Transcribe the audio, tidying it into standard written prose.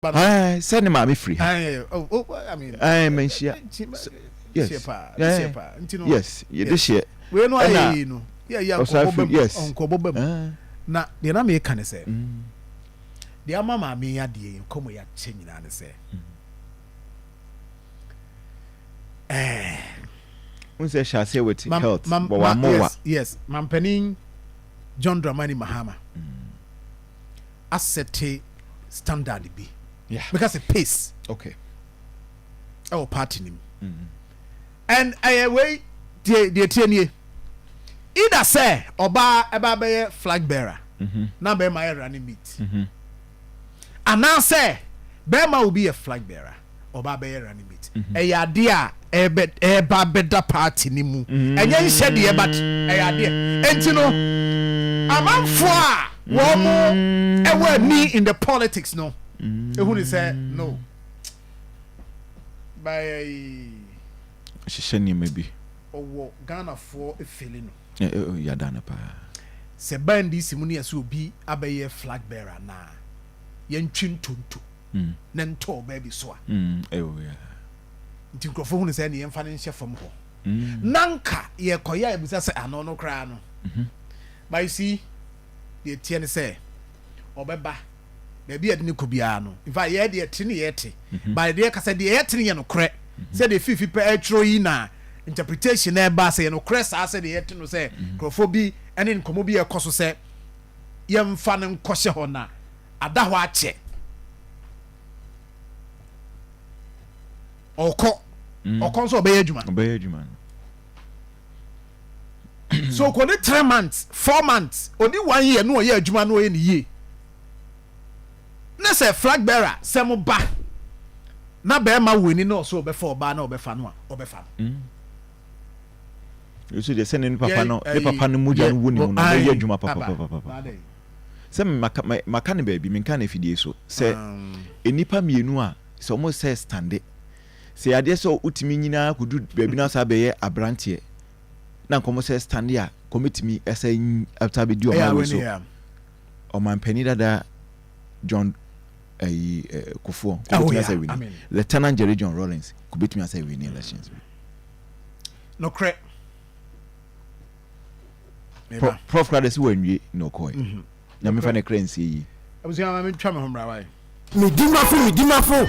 Send him a free. I mean, I mention yes, you this year. We know, yes, Uncle Bob. Now, the Name can say, dear Mamma, me at the Akoma ya changing and say, Unse shall say with health, but yes, Mampening John Dramani Mahama. Asset standard be. Yeah. Because it pays. Okay. Our party him. And I away the 10 year. Either say oba eba flag bearer. Na be my running meet. And now say Bema will be a flag bearer. Oba be running meet. A yadia eba beda party ni mu. And yen said the but a yadia. And you know, a man for one more me in the politics no. Who say no by Shishani maybe or Ghana for a feeling Yadana pa se band this money as will be a flag bearer na yen chin tuntu nento baby so Tinkrofo say any financial from ho nanka ye koya ebusa say anono kra no but you see the tiene say obeba maybe at Nikubiano. If I had the tini yeti, by the Casa de Etini and Cre, said the Fifi Petroina interpretation there, Bassy and Crest, I said the Etino say, Crofobie and in Comobia Cosso say, Yam Fan and Coshahona, Adawache or Conso Bejuman. So, call it 3 months, 4 months, only 1 year, no year, Jumano in the year. Na say flag bearer say mo ba na be ma wini no so before ba na obefa no obefa you see they send papa no the papa no muja no woni no be adwuma papa say maka ne baby me kan afidie so say enipa mienu a so mo say stand say ade so utimi nyina kudu baby na so be abrante na komo say stand a committee esa after be do o so o man pani dada John Kufo Lieutenant Jerry John Rawlings could beat me as I win elections. No credit. Prof Cradis when you no coin. Now me find a crane see. I was young, I'm in trouble. Me dimafo